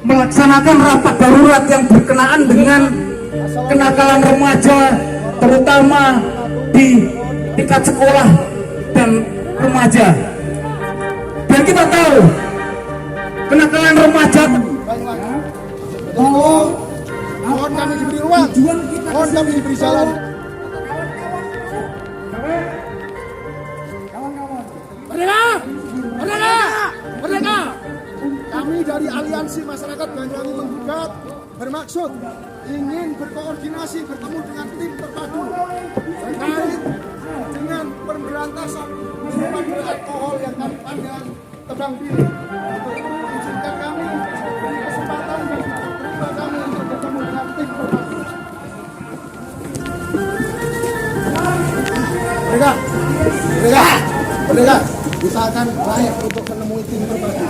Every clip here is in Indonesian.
melaksanakan rapat darurat yang berkenaan dengan kenakalan remaja, terutama di tingkat sekolah dan remaja. Dan kita tahu kenakalan remaja, mohon kami diberi ruang, mohon kami diberi jalan. Merdeka! Merdeka! Merdeka! Kami dari Aliansi Masyarakat Banyuwangi Menggugat bermaksud ingin berkoordinasi bertemu dengan tim terpadu terkait dengan pemberantasan minuman beralkohol yang kami pandang tebang pilih. Izinkan kami beri kesempatan bagi kami untuk bertemu dengan tim terpadu. Merdeka! Merdeka! Merdeka! Kita akan naik untuk menemui tim terpadu.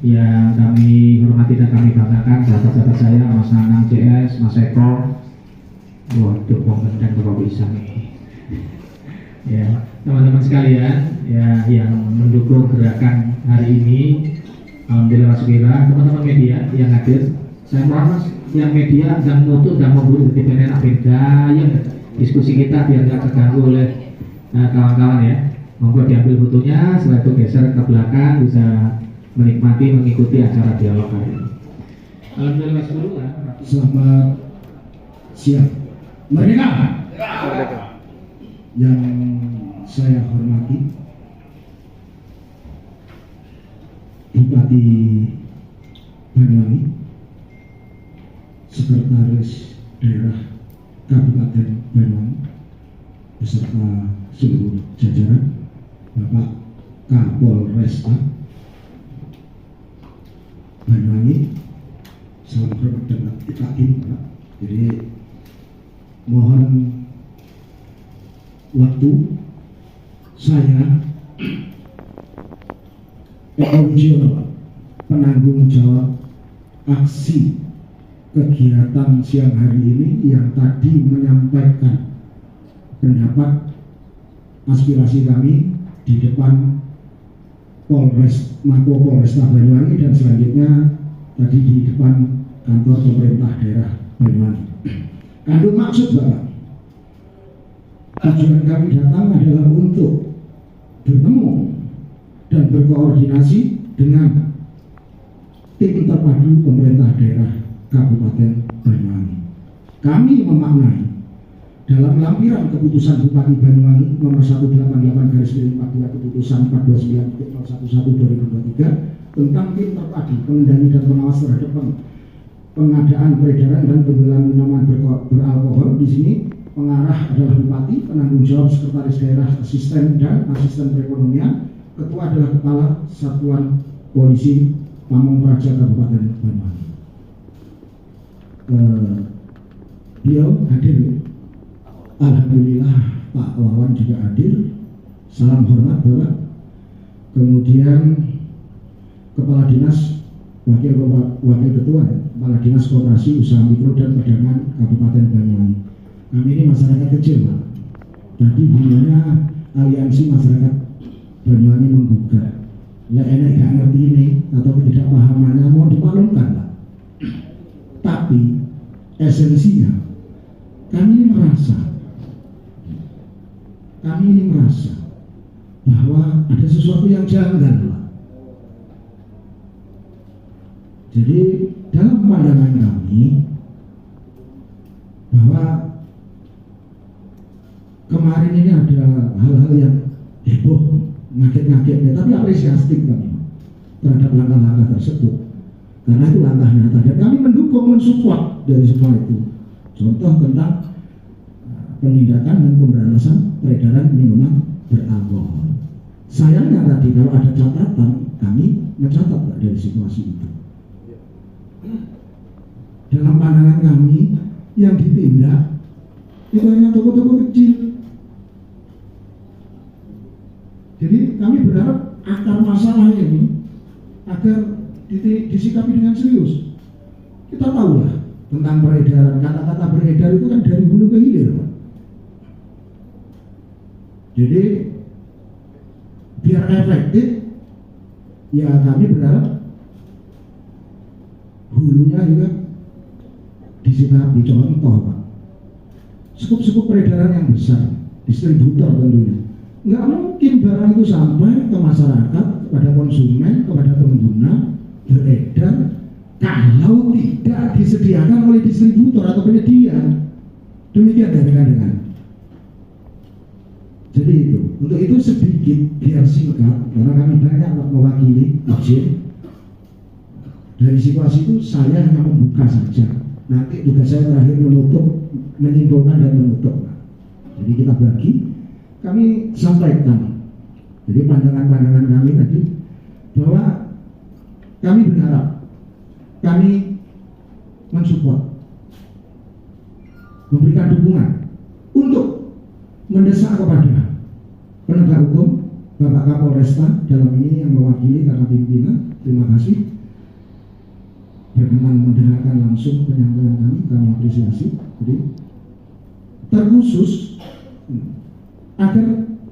Yang kami hormati dan kami banggakan sahabat-sahabat saya, Mas Nanang CS, Mas Eko, waduh Bang dan Bapak bisa nih. Ya, teman-teman sekalian, ya yang mendukung gerakan hari ini, alhamdulillah Mas Wira, teman-teman media yang hadir, saya mohon Mas, yang media dan mutu dan memburu di enak beda, yang diskusi kita biar nggak terganggu oleh kawan-kawan ya. Monggo diambil fotonya, setelah itu geser ke belakang bisa menikmati mengikuti acara dialog hari ini. Alhamdulillah Mas Guru. Selamat siang. Merdeka. Merdeka. Yang saya hormati Bupati Banyuwangi, Sekretaris Daerah Kabupaten Banyuwangi beserta seluruh jajaran, Bapak Kapolresta Banyuwangi, salam hormat dan takdim, Pak. Jadi mohon waktu saya Eko Wiciono, penanggung jawab aksi kegiatan siang hari ini yang tadi menyampaikan pendapat aspirasi kami di depan Mako Polresta Banyuwangi dan selanjutnya tadi di depan kantor pemerintah daerah Banyuwangi. Kandung maksud Bapak, tujuan kami datang adalah untuk bertemu dan berkoordinasi dengan tim terpadu pemerintah daerah Kabupaten Banyuwangi. Kami memaknai dalam lampiran keputusan Bupati Banyuwangi nomor 188/42 keputusan 429.011/2023 tentang tim terpadu pengendali dan pengawas terhadap pengadaan, peredaran dan penjualan minuman beralkohol. Di sini pengarah adalah Bupati, penanggung jawab Sekretaris Daerah, Asisten dan Asisten Perekonomian, Ketua adalah Kepala Satuan Polisi Pamong Praja Kabupaten Banyuwangi. Beliau hadir. Alhamdulillah Pak Wawan juga hadir. Salam hormat Bapak. Kemudian Kepala Dinas Wakil Ketua Kepala Dinas Koperasi Usaha Mikro dan Perdagangan Kabupaten Banyuwangi. Kami ini masyarakat kecil Pak. Tadi bunyinya Aliansi Masyarakat Banyuwangi Menggugat. Lek enek gak ngerti ini atau ketidakpahamannya mau dimaklumkan Pak. Tapi esensinya kami ini merasa bahwa ada sesuatu yang janggal Pak. Jadi dalam pandangan kami bahwa kemarin ini ada hal-hal yang heboh, ngaget-ngagetnya, tapi apresiasi kami terhadap langkah-langkah tersebut. Karena itu langkah nyata dan kami mendukung, mensupport dari semua itu. Contoh tentang penindakan dan pemberantasan peredaran minuman beralkohol. Sayangnya tadi kalau ada catatan, kami mencatat dari situasi itu. Dalam pandangan kami, yang ditindak itu hanya toko-toko kecil. Jadi kami berharap akar masalah ini agar disikapi dengan serius. Kita tahu lah tentang peredaran, kata-kata beredar itu kan dari hulu ke hilir, Pak. Jadi biar efektif, ya kami berharap hulunya juga disikapi. Contoh, Pak, skup-skup peredaran yang besar, distributor tentunya, nggak mungkin barang itu sampai ke masyarakat, kepada konsumen, kepada pengguna beredar kalau tidak disediakan oleh distributor atau penyedia. Demikian dari rekan-rekan. Jadi itu, untuk itu sedikit biar singkat, karena kami banyak mewakili izin. Dari situasi itu saya hanya membuka saja. Nanti tugas saya terakhir menutup, menyimpulkan dan menutup. Jadi kita bagi, kami sampaikan. Jadi pandangan-pandangan kami tadi bahwa kami berharap, kami mensupport, memberikan dukungan untuk mendesak kepada penegak hukum, Bapak Kapolresta dalam ini yang mewakili karena pimpinan. Terima kasih berkenan mendengarkan langsung penyampaian kami apresiasi. Jadi terkhusus agar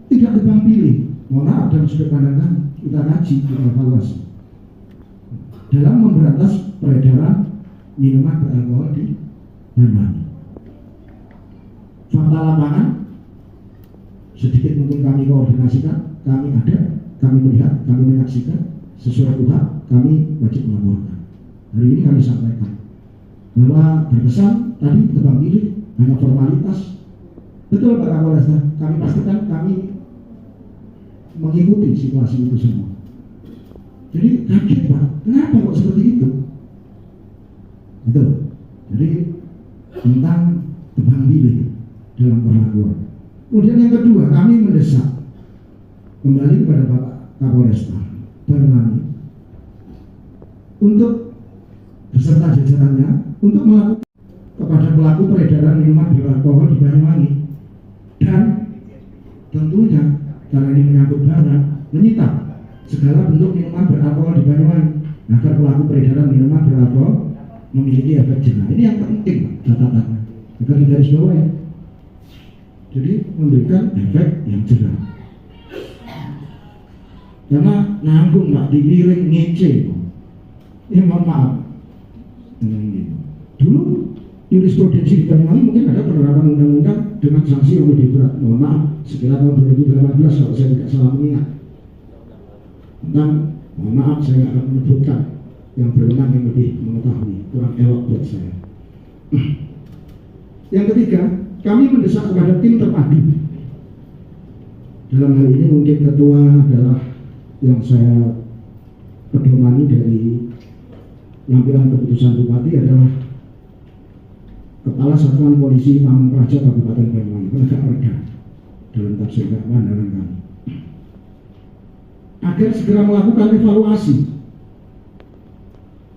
tidak tebang pilih, mohon maaf dalam sudut pandang kami, kita kaji, kita evaluasi dalam memberantas peredaran minuman beralkohol di Banyuwangi. Fakta lapangan sedikit mungkin kami koordinasikan, kami ada, kami melihat, kami menyaksikan sesuai UHA, kami wajib melaporkan. Hari ini kami sampaikan bahwa berkesan tadi tebang pilih hanya formalitas. Betul Pak Kapolresta, kami pastikan kami mengikuti situasi itu semua. Jadi kaget Pak, kenapa kok seperti itu? Betul. Jadi tentang tebang pilih dalam perlakuan. Kemudian yang kedua, kami mendesak kembali kepada Bapak Kapolresta Banyuwangi untuk beserta jajarannya untuk melakukan kepada pelaku peredaran minuman beralkohol di Banyuwangi dan tentunya karena ini menyangkut barang, menyita segala bentuk minuman beralkohol di Banyuwangi agar pelaku peredaran minuman beralkohol memiliki efek jerah. Ini yang penting catatannya agar digaris bawahi. Jadi memberikan efek yang jerah. Karena nanggung Pak, diliring ngece. Ini mohon maaf. Dulu jurisprudensi di Banyuwangi mungkin ada penerapan undang-undang dengan sanksi yang lebih berat. Mohon maaf, sekitar tahun 2018 kalau saya tidak salah mengingat. Tentang, mohon maaf saya tidak akan menyebutkan yang berwenang yang lebih mengetahui, kurang elok buat saya. Yang ketiga, kami mendesak kepada tim terpadu. Dalam hal ini mungkin ketua adalah yang saya pedomani dari lampiran keputusan Bupati adalah Kepala Satuan Polisi Pamung Praja Kabupaten Banyuwangi, penegak perda dalam tafsir pandangan kami, agar segera melakukan evaluasi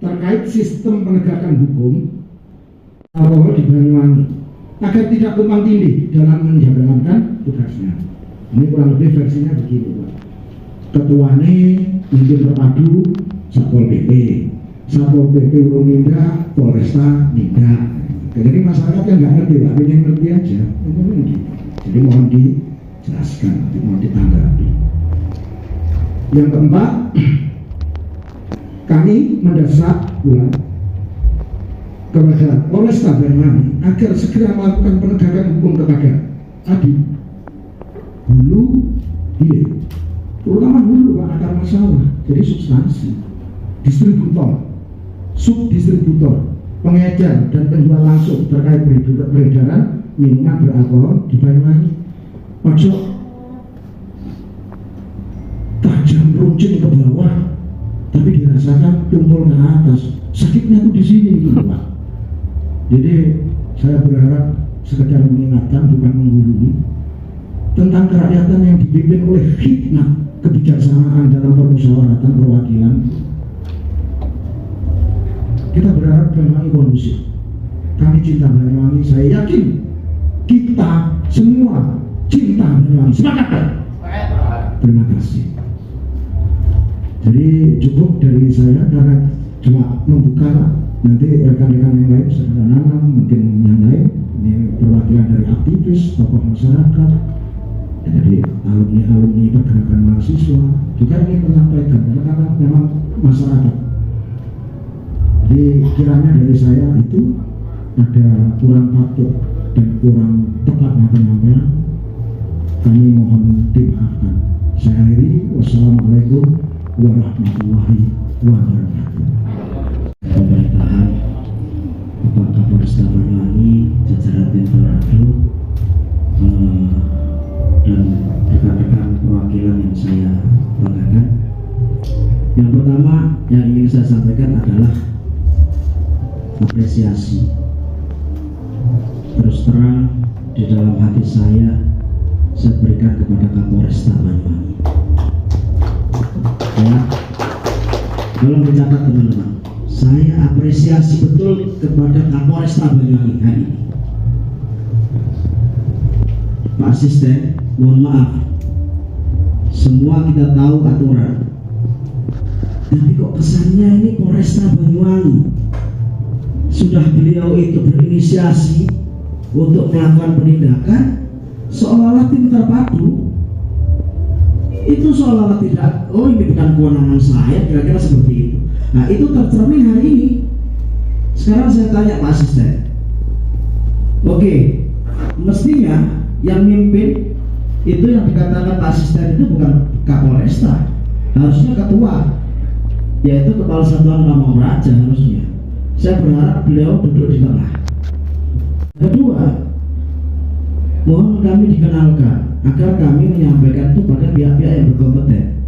terkait sistem penegakan hukum alkohol di Banyuwangi agar tidak tumpang tindih dalam menjalankan tugasnya. Ini kurang lebih versinya begini Pak. Ketuanya mungkin terpadu Satpol PP, Satpol PP urung nindak, Polresta nindak. Jadi masyarakat yang nggak ngerti Pak, ingin ngerti aja. Jadi mohon dijelaskan, mohon ditanggapi. Yang keempat, kami mendesak pula kepada Polresta Banyuwangi agar segera melakukan penegakan hukum kepada tadi hulu hilir, terutama hulu Pak, akar masalah. Jadi substansi, distributor, subdistributor, pengedar dan penjual langsung terkait peredaran minuman beralkohol di Banyuwangi. pojok tajam runcing ke bawah, tapi dirasakan tumpul ke atas. Sakitnya tuh di sini gitu Pak. Jadi saya berharap sekedar mengingatkan bukan menggurui tentang kerakyatan yang dipimpin oleh hikmah kebijaksanaan dalam permusyawaratan perwakilan. Kita berharap Banyuwangi kondusif. Kami cinta Banyuwangi, saya yakin kita semua cinta Banyuwangi. Sepakat? Terima kasih. Jadi cukup dari saya karena cuma membuka, nanti rekan-rekan yang lain, saudara Nanang, mungkin yang lain, ini perwakilan dari aktivis, tokoh masyarakat, dari alumni pergerakan mahasiswa juga ingin menyampaikan karena memang masyarakat. Jadi kiranya dari saya itu ada kurang patut dan kurang tepatnya penyampaian, kami mohon dimaafkan. Saya akhiri, wassalamualaikum warahmatullahi wabarakatuh. Pemerintahan Bapak Kapolresta Banyuwangi, jajaran tim Torado, dan rekan-rekan perwakilan yang saya banggakan. Yang pertama yang ingin saya sampaikan adalah apresiasi. Terus terang di dalam hati saya berikan kepada Kapolresta Banyuwangi. Ya, tolong dicatat teman-teman. Saya apresiasi betul kepada Kapolresta Banyuwangi hari ini. Pak Asisten, mohon maaf, semua kita tahu aturan, tapi kok kesannya ini Polresta Banyuwangi sudah beliau itu berinisiasi untuk melakukan penindakan, seolah-olah tim terpadu itu seolah-olah tidak, oh ini bukan kewenangan saya, kira-kira seperti itu. Nah itu tercermin hari ini. Sekarang saya tanya Pak Asisten, oke, mestinya yang mimpin itu yang dikatakan Pak Asisten itu bukan Kapolresta, harusnya ketua, yaitu Kepala Satuan Pamong Praja harusnya. Saya berharap beliau duduk di tengah. Kedua, mohon kami dikenalkan agar kami menyampaikan itu pada pihak-pihak yang berkompeten.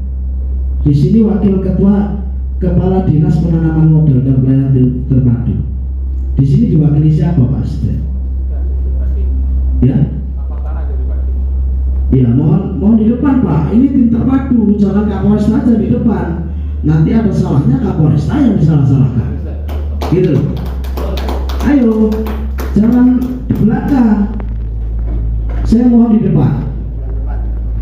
Di sini wakil ketua Kepala Dinas Penanaman Modal dan Pelayanan Terpadu. Di sini diwakili siapa Pak Asisten? Ya? Ya, mohon di depan Pak. Ini tim terpadu, jangan Kapolresta aja di depan. Nanti ada salahnya Kapolresta yang disalah-salahkan. Gitu loh. Ayo, jangan di belakang. Saya mohon di depan.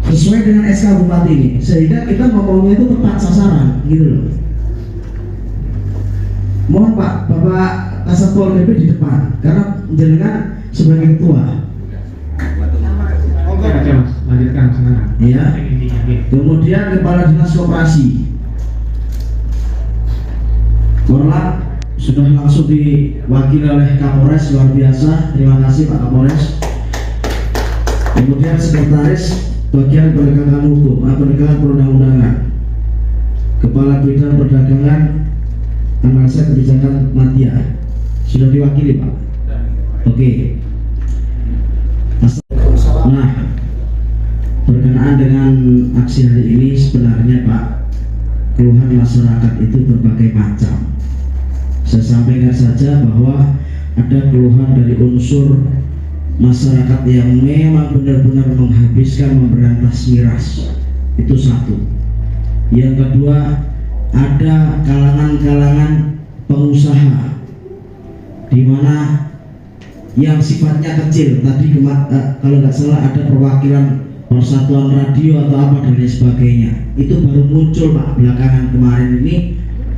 Sesuai dengan SK Bupati ini, sehingga kita ngomongnya itu tepat sasaran, gitu loh. Mohon Pak, Bapak Kasatpol PP di depan, karena jenengan sebagai ketua. Oke Mas, lanjutkan sekarang. Iya. Kemudian Kepala Dinas Koperasi, Korlap sudah langsung diwakili oleh Kapolres, luar biasa. Terima kasih Pak Kapolres. Kemudian Sekretaris Bagian Penegakan Hukum, Penegakan Perundang-undangan, Kepala Bidang Perdagangan, Analisa Kebijakan Madya, sudah diwakili Pak. Oke. Nah, berkenaan dengan aksi hari ini sebenarnya Pak, keluhan masyarakat itu berbagai macam. Saya sampaikan saja bahwa ada keluhan dari unsur masyarakat yang memang benar-benar menghabiskan memberantas miras, itu satu. Yang kedua, ada kalangan-kalangan pengusaha di mana yang sifatnya kecil. Tadi kalau nggak salah ada perwakilan Persatuan Radio atau apa dan lain sebagainya. Itu baru muncul Pak belakangan kemarin ini.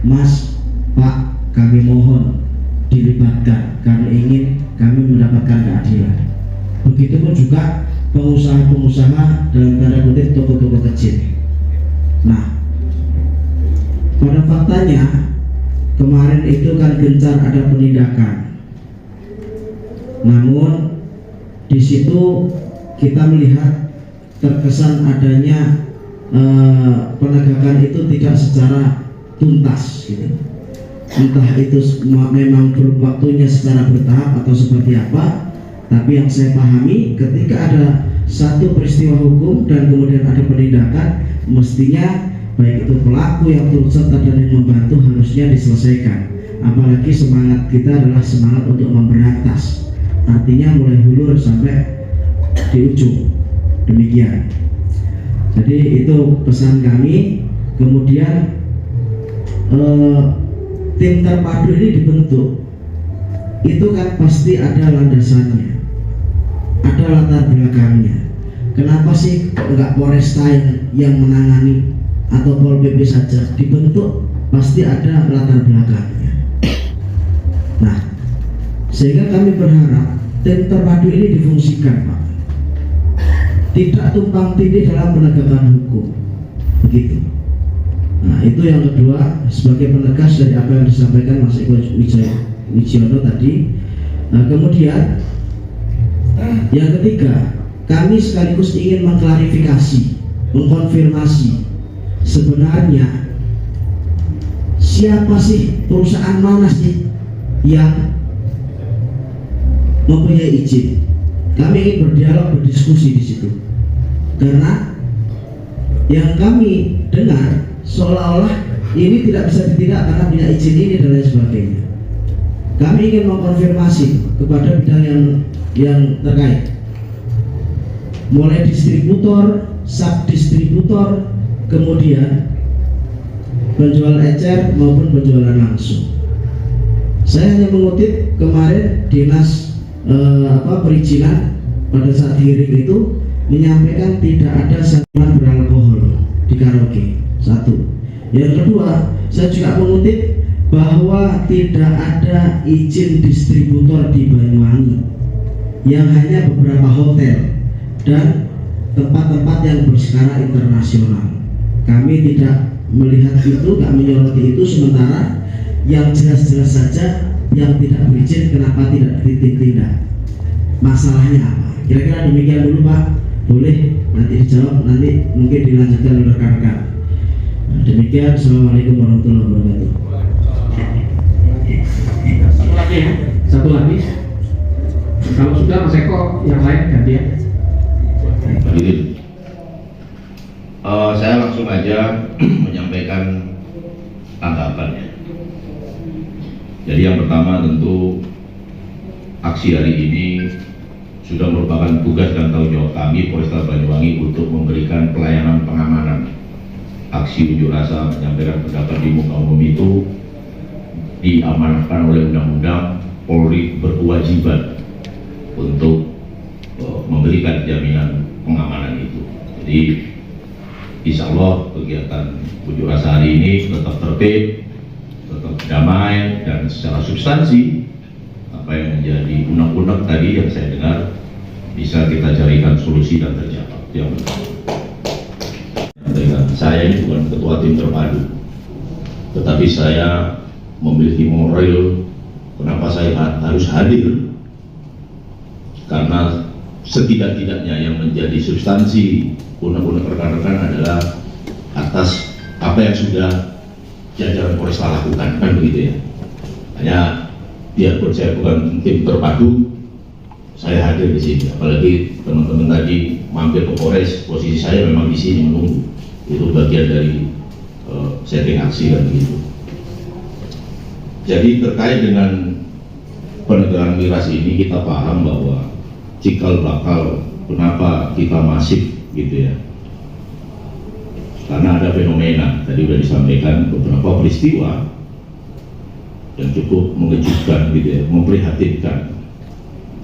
Mas, Pak, kami mohon dilibatkan karena ingin kami mendapatkan keadilan. Begitupun juga pengusaha-pengusaha dalam tanda kutip toko-toko kecil. Nah, pada faktanya kemarin itu kan gencar ada penindakan. Namun di situ kita melihat terkesan adanya penegakan itu tidak secara tuntas gitu. Entah itu memang belum waktunya secara bertahap atau seperti apa, tapi yang saya pahami ketika ada satu peristiwa hukum dan kemudian ada penindakan, mestinya baik itu pelaku yang turut serta dan yang membantu harusnya diselesaikan. Apalagi semangat kita adalah semangat untuk memberantas, artinya mulai hulur sampai di ujung. Demikian. Jadi itu pesan kami. Kemudian tim terpadu ini dibentuk, itu kan pasti ada landasannya, ada latar belakangnya. Kenapa sih enggak Polresta yang menangani atau Pol PP saja dibentuk? Pasti ada latar belakangnya. Nah, sehingga kami berharap tim terpadu ini difungsikan, Pak, tidak tumpang tindih dalam penegakan hukum, begitu. Nah, itu yang kedua, sebagai penegas dari apa yang disampaikan Mas Eko Wijiono tadi. Nah, kemudian yang ketiga, kami sekaligus ingin mengklarifikasi, mengkonfirmasi sebenarnya siapa sih, perusahaan mana sih yang mempunyai izin. Kami ingin berdialog, berdiskusi di situ, karena yang kami dengar seolah-olah ini tidak bisa ditindak karena punya izin ini dan lain sebagainya. Kami ingin mengkonfirmasi kepada bidang yang terkait, mulai distributor, subdistributor, kemudian penjual ecer maupun penjualan langsung. Saya hanya mengutip kemarin dinas perizinan pada saat hearing itu menyampaikan tidak ada minuman beralkohol di karaoke. Satu. Yang kedua, saya juga mengutip bahwa tidak ada izin distributor di Banyuwangi, yang hanya beberapa hotel dan tempat-tempat yang berskala internasional. Kami tidak melihat itu, tidak menyoroti itu. Sementara yang jelas-jelas saja yang tidak berizin, kenapa tidak ditindak? Masalahnya apa? Kira-kira demikian dulu, Pak. Boleh nanti dijawab, nanti mungkin dilanjutkan oleh rekan-rekan. Demikian, assalamualaikum warahmatullahi wabarakatuh. Satu lagi. Kalau sudah Mas Eko, yang lain ganti ya. Saya langsung aja menyampaikan tanggapannya. Jadi yang pertama tentu aksi hari ini sudah merupakan tugas dan tanggung jawab kami Polresta Banyuwangi untuk memberikan pelayanan pengamanan. Aksi unjuk rasa menyampaikan pendapat di muka umum itu diamanahkan oleh undang-undang. Polri berkewajiban untuk memberikan jaminan pengamanan itu. Jadi insya Allah kegiatan unjuk rasa hari ini tetap tertib, tetap damai, dan secara substansi apa yang menjadi unek-unek tadi yang saya dengar bisa kita carikan solusi dan terjawab. Yang pertama, saya ini bukan ketua tim terpadu, tetapi saya memiliki moral kenapa saya harus hadir, karena setidak-tidaknya yang menjadi substansi unek-unek rekan-rekan adalah atas apa yang sudah jajaran Polresta lakukan, kan begitu ya. Hanya biarpun saya bukan tim terpadu, saya hadir di sini. Apalagi teman-teman tadi mampir ke Polres, posisi saya memang di sini menunggu. Itu bagian dari setting aksi kan begitu. Jadi terkait dengan penegakan miras ini, kita paham bahwa cikal bakal kenapa kita masif gitu ya, karena ada fenomena tadi sudah disampaikan, beberapa peristiwa yang cukup mengejutkan gitu ya, memprihatinkan,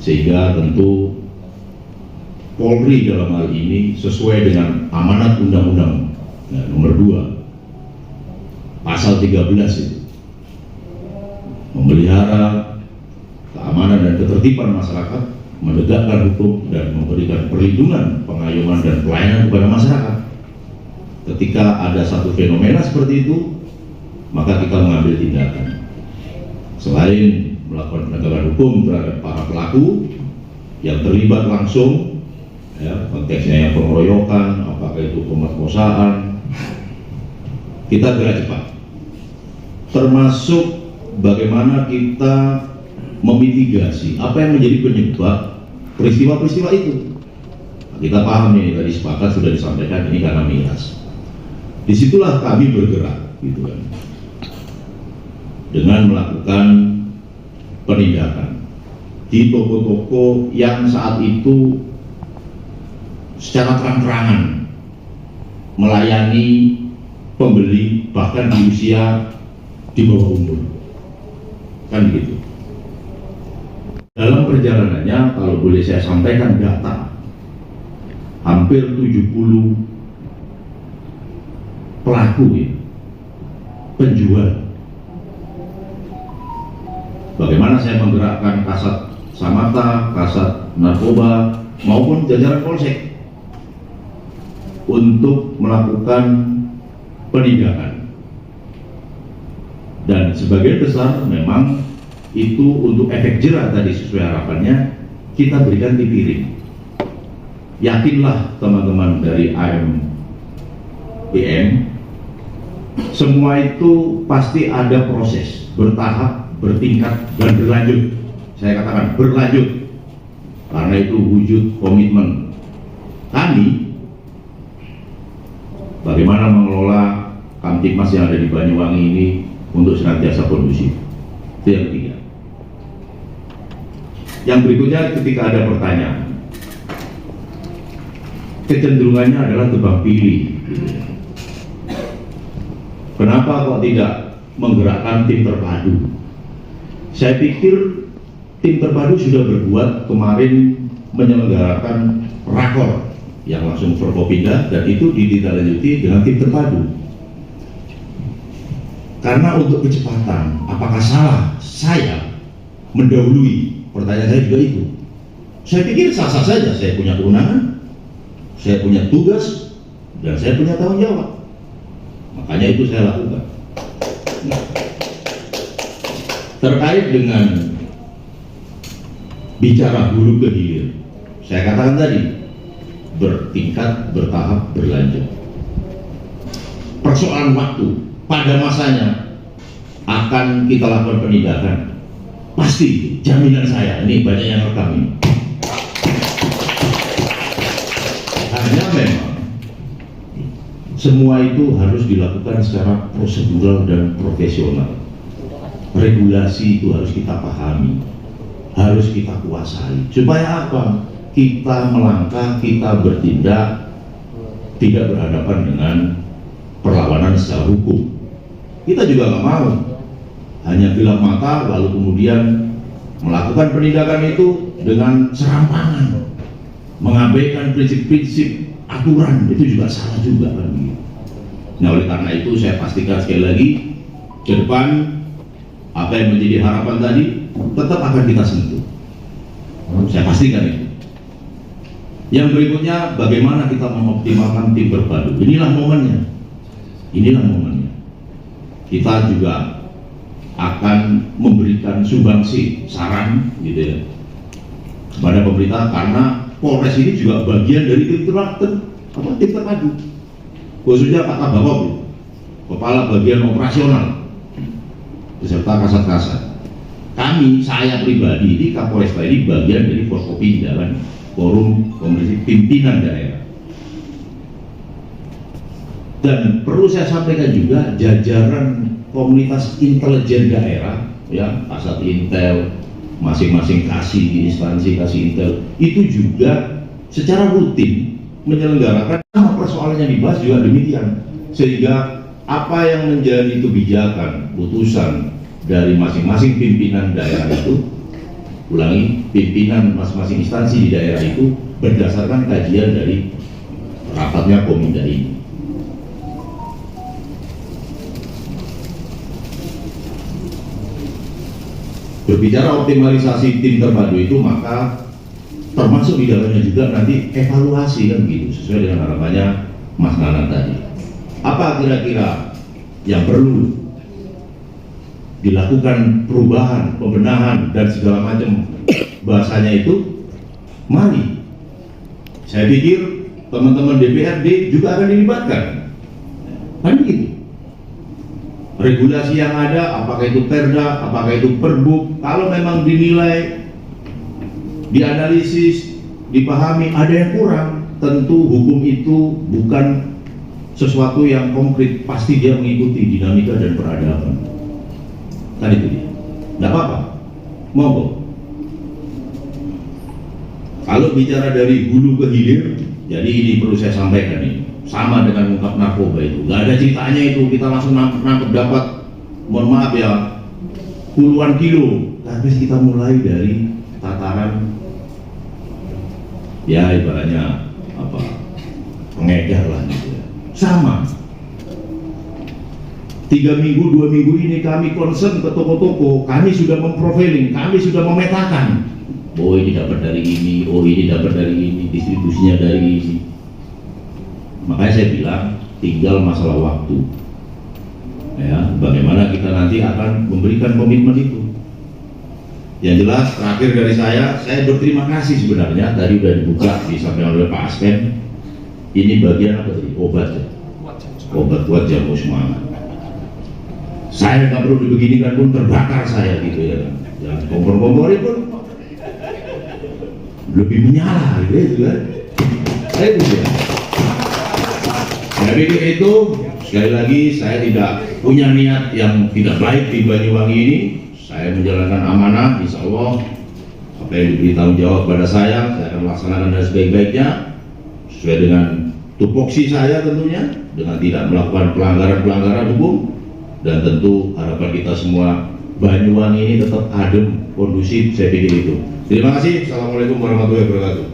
sehingga tentu Polri dalam hal ini sesuai dengan amanat undang-undang nomor 2 pasal 13 itu, memelihara keamanan dan ketertiban masyarakat, menegakkan hukum dan memberikan perlindungan, pengayoman dan pelayanan kepada masyarakat. Ketika ada satu fenomena seperti itu, maka kita mengambil tindakan. Selain melakukan penegakan hukum terhadap para pelaku yang terlibat langsung, ya, konteksnya yang pengeroyokan, apakah itu pemerkosaan, kita gerak cepat. Termasuk bagaimana kita memitigasi apa yang menjadi penyebab peristiwa-peristiwa itu. kita paham ini tadi sepakat sudah disampaikan ini karena miras. Disitulah kami bergerak, gitu kan, dengan melakukan penindakan di toko-toko yang saat itu secara terang-terangan melayani pembeli bahkan di usia di bawah umur, kan gitu. Dalam perjalanannya, kalau boleh saya sampaikan data, hampir 70 pelaku ya, penjual. Bagaimana saya menggerakkan Kasat Samata, Kasat Narkoba maupun jajaran Polsek untuk melakukan penindakan, dan sebagian besar memang itu untuk efek jerah tadi sesuai harapannya kita berikan di piring. Yakinlah teman-teman dari AMPM, semua itu pasti ada proses bertahap, bertingkat, dan berlanjut. Saya katakan berlanjut karena itu wujud komitmen kami bagaimana mengelola Kamtibmas yang ada di Banyuwangi ini untuk senantiasa kondusif. Itu yang ketiga. Yang berikutnya, ketika ada pertanyaan, kecenderungannya adalah tebang pilih. Kenapa kok tidak menggerakkan tim terpadu? Saya pikir tim terpadu sudah berbuat kemarin menyelenggarakan rakor yang langsung Forkopinda, dan itu ditindaklanjuti dengan tim terpadu. Karena untuk kecepatan, apakah salah saya mendahului? Pertanyaan saya juga itu. Saya pikir sah-sah saja, saya punya kewenangan, saya punya tugas, dan saya punya tanggung jawab. Makanya itu saya lakukan. Nah, terkait dengan bicara hulu ke hilir, saya katakan tadi, bertingkat, bertahap, berlanjut. Persoalan waktu, pada masanya akan kita lakukan penindakan. Pasti, jaminan saya, ini banyak yang rekam ini. Hanya memang semua itu harus dilakukan secara prosedural dan profesional. Regulasi itu harus kita pahami, harus kita kuasai. Supaya apa? Kita melangkah, kita bertindak, tidak berhadapan dengan perlawanan secara hukum. Kita juga nggak mau hanya gelap mata lalu kemudian melakukan penindakan itu dengan serampangan, mengabaikan prinsip-prinsip aturan, itu juga salah juga kan. Nah, oleh karena itu saya pastikan sekali lagi ke depan apa yang menjadi harapan tadi tetap akan kita sentuh. Saya pastikan itu. Yang berikutnya, bagaimana kita mengoptimalkan tim terpadu. Inilah momennya. Inilah momennya. Kita juga akan memberikan sumbangsi saran gitu ya kepada pemerintah, karena Polres ini juga bagian dari tim terpadu, khususnya Pak Kabawok, kepala bagian operasional beserta kasat-kasat. Saya pribadi di Kapolres ini bagian dari Forkopinda, kan, forum komisi pimpinan daerah. Dan perlu saya sampaikan juga, jajaran komunitas intelijen daerah, ya, Kasat Intel, masing-masing kasih instansi kasih Intel, itu juga secara rutin menyelenggarakan persoalan yang dibahas juga demikian, sehingga apa yang menjadi kebijakan putusan dari masing-masing pimpinan daerah itu, ulangi, pimpinan masing-masing instansi di daerah itu berdasarkan kajian dari rapatnya Kominda ini. Berbicara optimalisasi tim terpadu itu, maka termasuk di dalamnya juga nanti evaluasi, kan gitu, sesuai dengan harapannya Mas Nanan tadi. Apa kira-kira yang perlu dilakukan perubahan, pembenahan, dan segala macam bahasanya itu? Mari, saya pikir teman-teman DPRD juga akan dilibatkan, kan gitu. Regulasi yang ada, apakah itu perda, apakah itu perbuk, kalau memang dinilai, dianalisis, dipahami ada yang kurang, tentu hukum itu bukan sesuatu yang konkret, pasti dia mengikuti dinamika dan peradaban. Kan itu dia. Nggak apa-apa, monggo. Kalau bicara dari hulu ke hilir, jadi ini perlu saya sampaikan ini, sama dengan ungkap narkoba itu, nggak ada ceritanya itu kita langsung nangkep dapat, mohon maaf ya, puluhan kilo, tapi kita mulai dari tataran, ya ibaratnya apa, pengedar lah gitu ya. Sama. 3 minggu, 2 minggu ini kami concern ke toko-toko, kami sudah memprofiling, kami sudah memetakan. Oh ini dapat dari ini, oh ini dapat dari ini, distribusinya dari ini. Makanya saya bilang tinggal masalah waktu. Ya, bagaimana kita nanti akan memberikan komitmen itu. Yang jelas terakhir dari saya berterima kasih sebenarnya tadi sudah dibuka disampaikan oleh Pak Aspen. Ini bagian apa tadi? Obat ya? Obat buat jamu semangat. Saya nggak perlu dibeginikan pun terbakar saya gitu ya. Yang kompor-komporin pun lebih menyala gitu kan. Saya itu ya. Saya pikir itu sekali lagi saya tidak punya niat yang tidak baik di Banyuwangi ini. Saya menjalankan amanah, insya Allah apa yang diberi tanggung jawab kepada saya akan laksanakan dengan sebaik-baiknya sesuai dengan tupoksi saya tentunya, dengan tidak melakukan pelanggaran-pelanggaran hukum, dan tentu harapan kita semua Banyuwangi ini tetap adem, kondusif, saya pikir itu. Terima kasih. Assalamualaikum warahmatullahi wabarakatuh.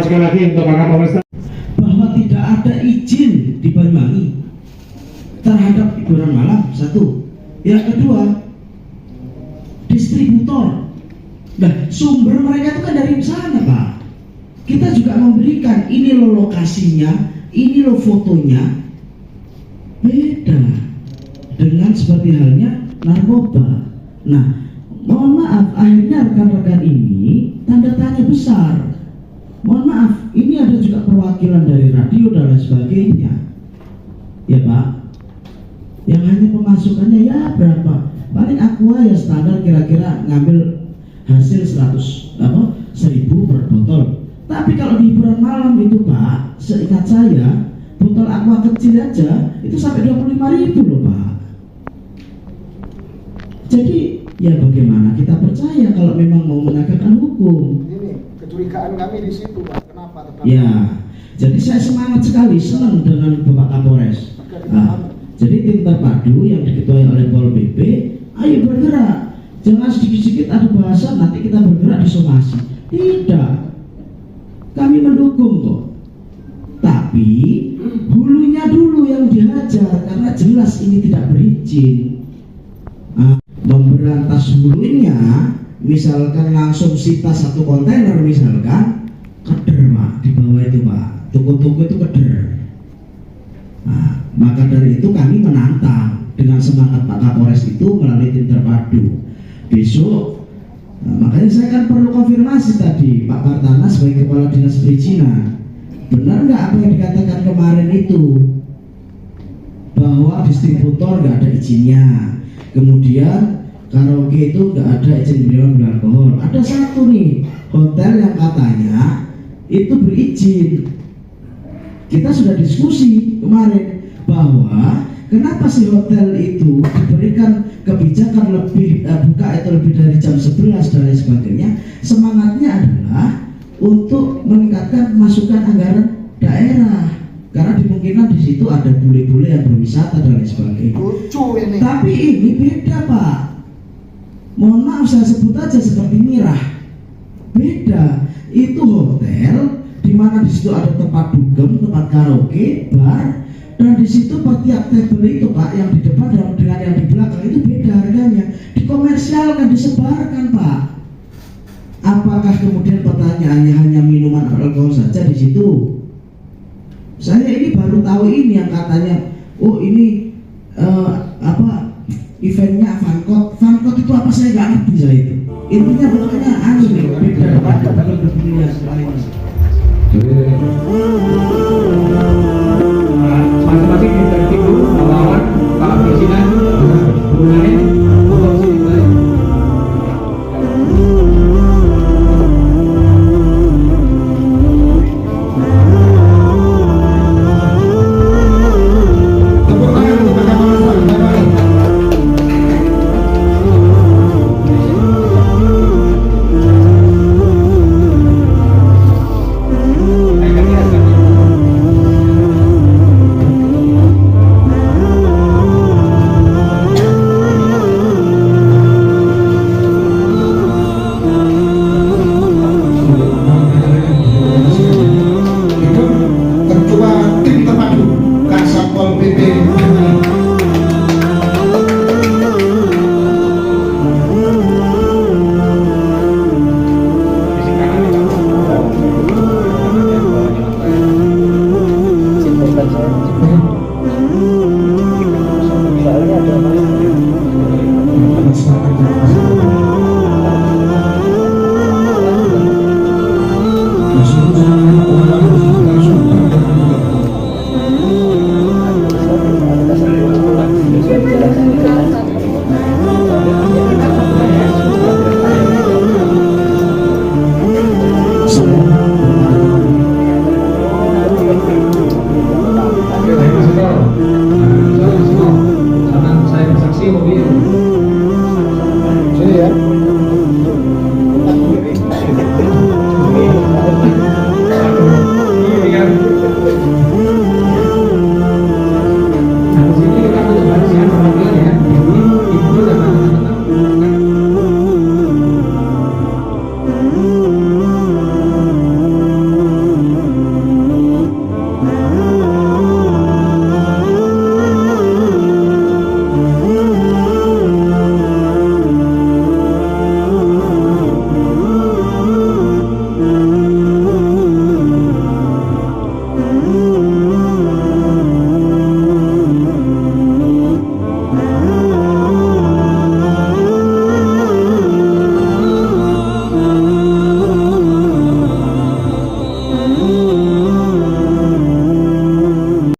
Sekali lagi untuk Pak Kapolres, bahwa tidak ada izin di Banyuwangi terhadap hiburan malam, satu. Yang kedua, distributor. Nah, sumber mereka itu kan dari sana, Pak. Kita juga memberikan, ini loh lokasinya, ini loh fotonya. Beda dengan seperti halnya narkoba. Nah, mohon maaf, akhirnya rekan-rekan ini tanda tanya besar. Mohon maaf, ini ada juga perwakilan dari radio dan lain sebagainya, ya Pak. Yang hanya pemasukannya ya berapa? Paling aku ya standar kira-kira ngambil hasil 1.000 per botol. Tapi kalau di hiburan malam itu Pak, seingat saya botol aqua kecil aja itu sampai 25.000 loh Pak. Jadi ya bagaimana kita percaya kalau memang mau menegakkan hukum? Ini kecurigaan kami di situ, Pak. Kenapa? Ya, jadi saya semangat sekali, senang dengan Bapak Kapolres. Nah, jadi tim terpadu yang diketuai oleh Pol PP, ayo bergerak. Jangan sedikit-sedikit ada bahasan nanti kita bergerak di somasi. Tidak, kami mendukung kok. Tapi hulunya dulu yang dihajar karena jelas ini tidak berizin. Nah, memberantas hulunya, misalkan langsung sita 1 kontainer misalkan, keder Pak, di bawah itu Pak, toko-toko itu keder. Nah, maka dari itu kami menantang dengan semangat Pak Kapolres itu melalui tim terpadu. Besok, makanya saya kan perlu konfirmasi tadi Pak Partana sebagai Kepala Dinas Perizinan, benar nggak apa yang dikatakan kemarin itu bahwa distributor nggak ada izinnya, kemudian karaoke itu nggak ada izin minuman beralkohol. Ada satu nih hotel yang katanya itu berizin. Kita sudah diskusi kemarin bahwa kenapa si hotel itu diberikan kebijakan lebih buka itu lebih dari jam 11 dan lain sebagainya. Semangatnya adalah untuk meningkatkan masukan anggaran daerah, karena dimungkinkan di situ ada bule-bule yang berwisata dan lain sebagainya. Lucu ini. Tapi ini beda Pak. Mohon maaf saya sebut aja seperti Mirah. Beda. Itu hotel di mana di situ ada tempat dugem, tempat karaoke, bar, dan di situ per tiap table itu Pak, yang di depan dengan yang di belakang itu beda harganya. Dikomersialkan, disebarkan Pak. Apakah kemudian pertanyaannya hanya minuman alkohol saja di situ? Saya ini baru tahu ini yang katanya, oh ini eventnya Fankot itu apa saya nggak ngerti saya itu. Intinya pokoknya anu nih, beda dengan berpilihan lainnya.